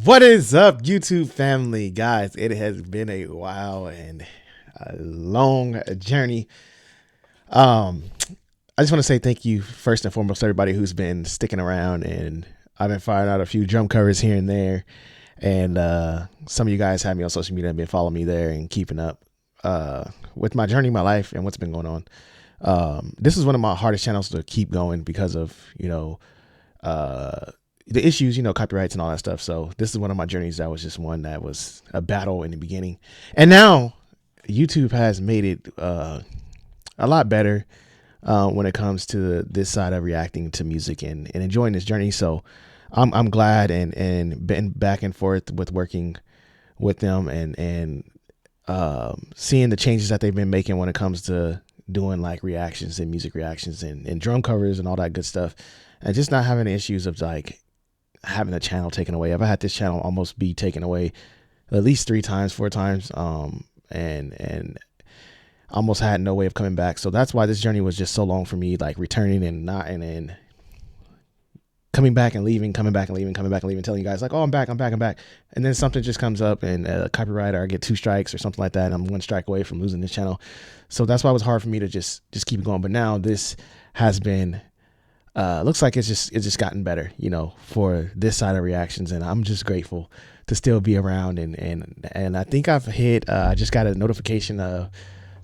What is up, YouTube family? Guys, it has been a while and a long journey. I just want to say thank you first and foremost to everybody who's been sticking around, and I've been firing out a few drum covers here and there, and some of you guys have me on social media and been following me there and keeping up with my journey, my life, and what's been going on. This is one of my hardest channels to keep going because of, the issues, copyrights and all that stuff. So this is one of my journeys that was just one that was a battle in the beginning. And now YouTube has made it a lot better when it comes to this side of reacting to music and enjoying this journey. So I'm glad and been back and forth with working with them and seeing the changes that they've been making when it comes to doing like reactions and music reactions and drum covers and all that good stuff, and just not having issues of like having a channel taken away. I've had this channel almost be taken away at least 3 times, 4 times, and almost had no way of coming back. So that's why this journey was just so long for me, like returning and coming back and leaving, coming back and leaving, coming back and leaving, telling you guys like, oh, I'm back. And then something just comes up and copyright, or I get 2 strikes or something like that, and I'm 1 strike away from losing this channel. So that's why it was hard for me to just keep going. But now this has been looks like it's just gotten better, for this side of reactions, and I'm just grateful to still be around. And I think I've hit I just got a notification of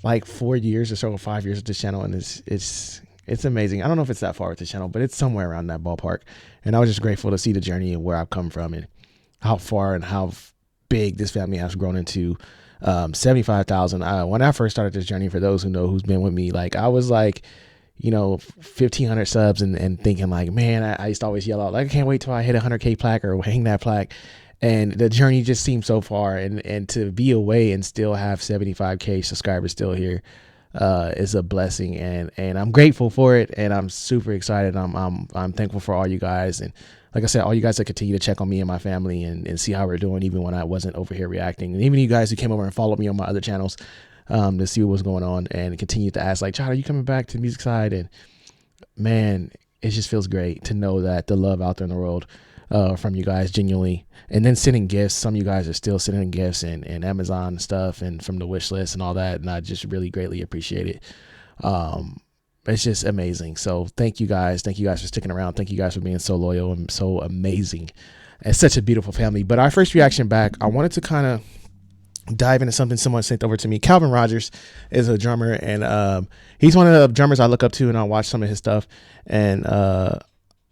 like 4 years or so, or 5 years of this channel, and it's amazing. I don't know if it's that far with this channel, but it's somewhere around that ballpark. And I was just grateful to see the journey and where I've come from and how far and how big this family has grown into. 75,000. When I first started this journey, for those who know, who's been with me, like I was like, 1,500 subs and thinking like, man, I used to always yell out like, I can't wait till I hit 100K plaque or hang that plaque. And the journey just seemed so far, and to be away and still have 75K subscribers still here is a blessing, and I'm grateful for it, and I'm super excited. I'm thankful for all you guys, and like I said, all you guys that continue to check on me and my family and see how we're doing, even when I wasn't over here reacting, and even you guys who came over and followed me on my other channels to see what was going on, and continue to ask like, Chod, are you coming back to the music side? And man, it just feels great to know that the love out there in the world from you guys genuinely, and then sending gifts. Some of you guys are still sending gifts and Amazon stuff and from the wish list and all that, and I just really greatly appreciate it. It's just amazing. So thank you guys for sticking around. Thank you guys for being so loyal and so amazing, and such a beautiful family. But our first reaction back, I wanted to kind of dive into something someone sent over to me. Rodgers is a drummer, and he's one of the drummers I look up to, and I watch some of his stuff, and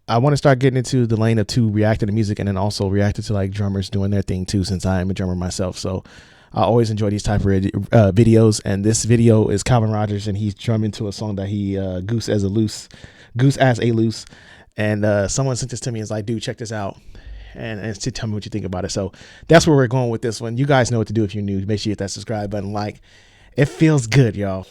I want to start getting into the lane of reacting to music, and then also reacting to like drummers doing their thing too, since I am a drummer myself. So I always enjoy these type of videos, and this video is Rodgers, and he's drumming to a song that he Goose as a Loose, and someone sent this to me and was like, dude, check this out, and to tell me what you think about it. So that's where we're going with this one. You guys know what to do if you're new. Make sure you hit that subscribe button. Like, it feels good, y'all.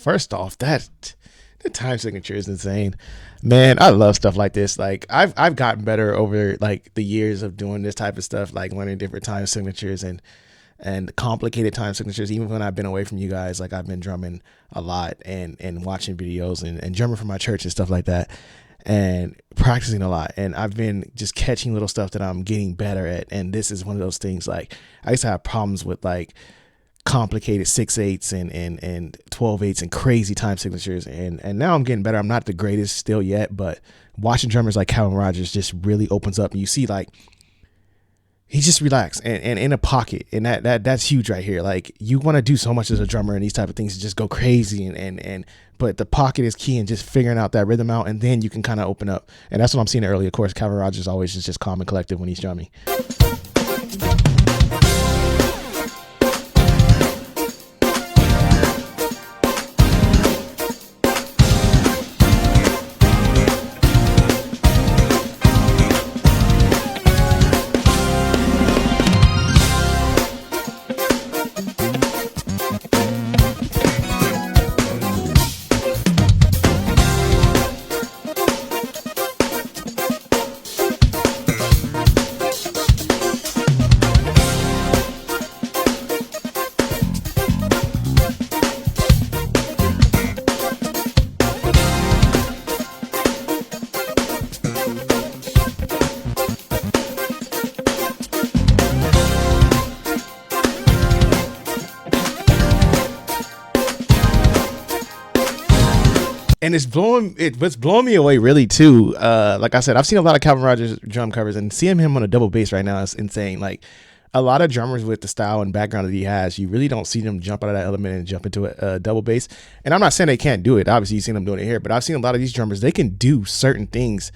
First off, the time signature is insane, man. I love stuff like this. Like I've gotten better over like the years of doing this type of stuff, like learning different time signatures and complicated time signatures. Even when I've been away from you guys, like I've been drumming a lot and watching videos and drumming for my church and stuff like that, and practicing a lot. And I've been just catching little stuff that I'm getting better at. And this is one of those things. Like I used to have problems with like complicated 6/8 and 12/8 and crazy time signatures, and now I'm getting better. I'm not the greatest still yet, but watching drummers like Rodgers just really opens up, and you see like he's just relaxed and in a pocket, and that's huge right here. Like you want to do so much as a drummer and these type of things to just go crazy and but the pocket is key, and just figuring out that rhythm out, and then you can kind of open up. And that's what I'm seeing early. Of course, Rodgers always is just calm and collected when he's drumming. And what's blowing me away really too. Like I said, I've seen a lot of Calvin Rodgers drum covers, and seeing him on a double bass right now is insane. Like a lot of drummers with the style and background that he has, you really don't see them jump out of that element and jump into a double bass. And I'm not saying they can't do it. Obviously, you've seen them doing it here, but I've seen a lot of these drummers, they can do certain things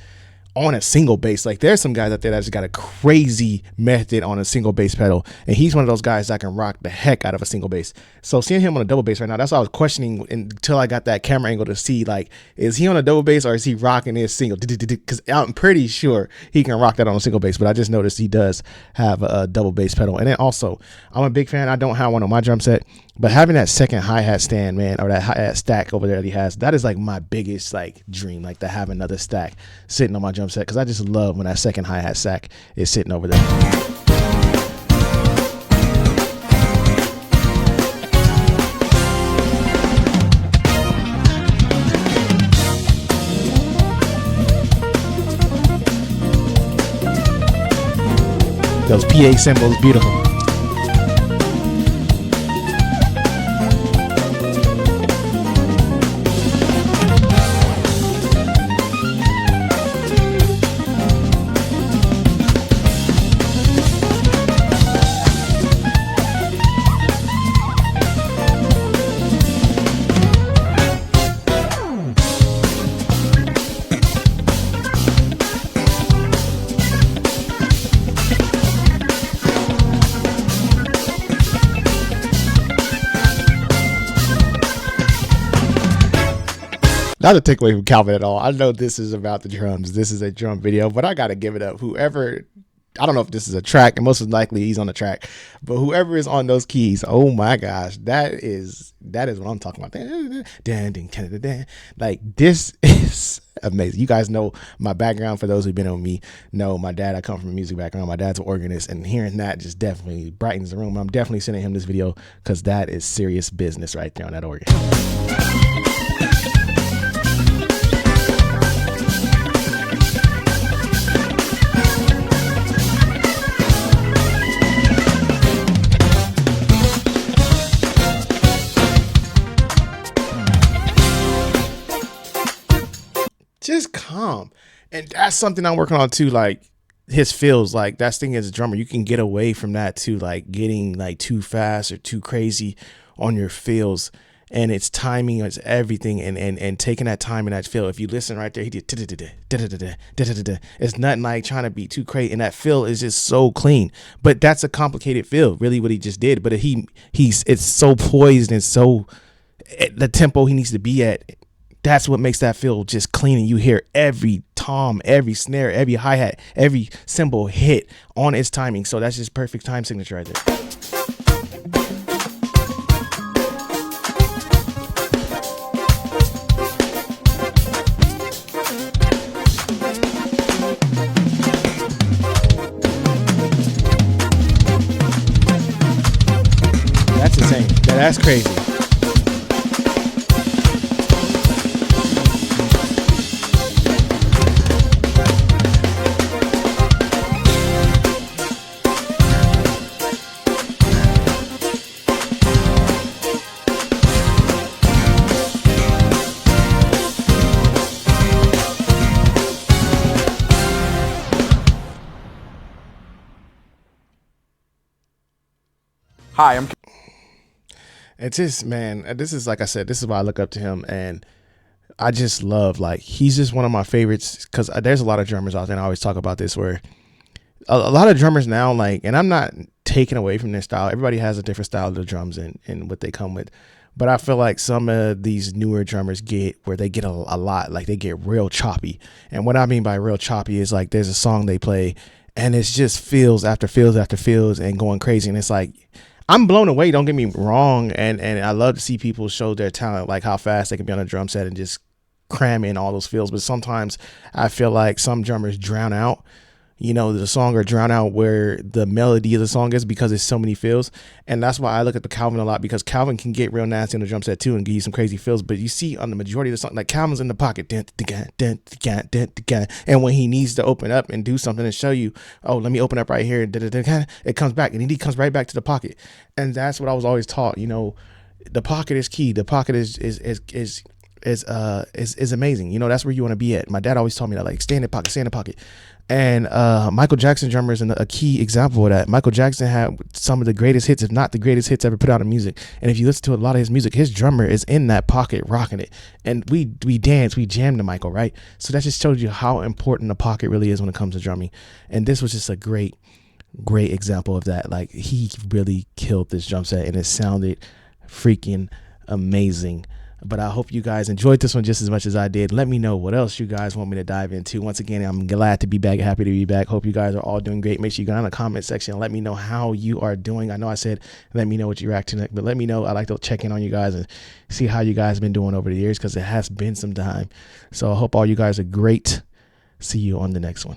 on a single bass. Like there's some guys out there that's got a crazy method on a single bass pedal, and he's one of those guys that can rock the heck out of a single bass. So seeing him on a double bass right now, that's what I was questioning until I got that camera angle to see, like, is he on a double bass or is he rocking his single? Because I'm pretty sure he can rock that on a single bass, but I just noticed he does have a double bass pedal. And then also, I'm a big fan. I don't have one on my drum set, but having that second hi-hat stand, man, or that hi-hat stack over there that he has, that is like my biggest like dream, like to have another stack sitting on my drum set, because I just love when that second hi-hat stack is sitting over there. Those PA cymbals, beautiful. Not to take away from Calvin at all. I know this is about the drums. This is a drum video, but I got to give it up. Whoever, I don't know if this is a track, and most likely he's on the track, but whoever is on those keys, oh my gosh, that is what I'm talking about. Like, this is amazing. You guys know my background. For those who've been on me, know my dad. I come from a music background. My dad's an organist, and hearing that just definitely brightens the room. I'm definitely sending him this video because that is serious business right there on that organ. Just calm. And that's something I'm working on too. Like his feels, like that's the thing as a drummer, you can get away from that too, like getting like too fast or too crazy on your feels. And it's timing, it's everything, and taking that time and that feel. If you listen right there, he did it's nothing like trying to be too crazy, and that feel is just so clean. But that's a complicated feel, really, what he just did. But it's so poised and so at the tempo he needs to be at. That's what makes that feel just clean, and you hear every tom, every snare, every hi-hat, every cymbal hit on its timing. So that's just perfect time signature right there. That's insane. That's crazy. Hi, I'm. It's just, man, this is, like I said, this is why I look up to him, and I just love, like, he's just one of my favorites, because there's a lot of drummers out there, and I always talk about this, where a lot of drummers now, like, and I'm not taking away from their style. Everybody has a different style of the drums and what they come with. But I feel like some of these newer drummers get where they get a lot, like they get real choppy. And what I mean by real choppy is like there's a song they play and it's just feels after feels after feels and going crazy. And it's like, I'm blown away, don't get me wrong. And I love to see people show their talent, like how fast they can be on a drum set and just cram in all those feels. But sometimes I feel like some drummers drown out, you know, the song, or drown out where the melody of the song is, because there's so many feels. And that's why I look at the Calvin a lot, because Calvin can get real nasty on the drum set too and give you some crazy feels. But you see on the majority of the song, like Calvin's in the pocket, and when he needs to open up and do something and show you, oh, let me open up right here, it comes back, and he comes right back to the pocket. And that's what I was always taught, you know, the pocket is key. The pocket is is amazing. You know, that's where you want to be at. My dad always told me that, like, stay in the pocket, stay in the pocket. And Michael Jackson drummer is a key example of that. Michael Jackson had some of the greatest hits, if not the greatest hits ever put out in music. And if you listen to a lot of his music, his drummer is in that pocket rocking it. And we dance, we jam to Michael, right? So that just shows you how important the pocket really is when it comes to drumming. And this was just a great example of that. Like, he really killed this drum set, and it sounded freaking amazing. But I hope you guys enjoyed this one just as much as I did. Let me know what else you guys want me to dive into. Once again, I'm glad to be back, happy to be back. Hope you guys are all doing great. Make sure you go in the comment section and let me know how you are doing. I know I said let me know what you're reacting to, but let me know. I like to check in on you guys and see how you guys have been doing over the years, because it has been some time. So I hope all you guys are great. See you on the next one.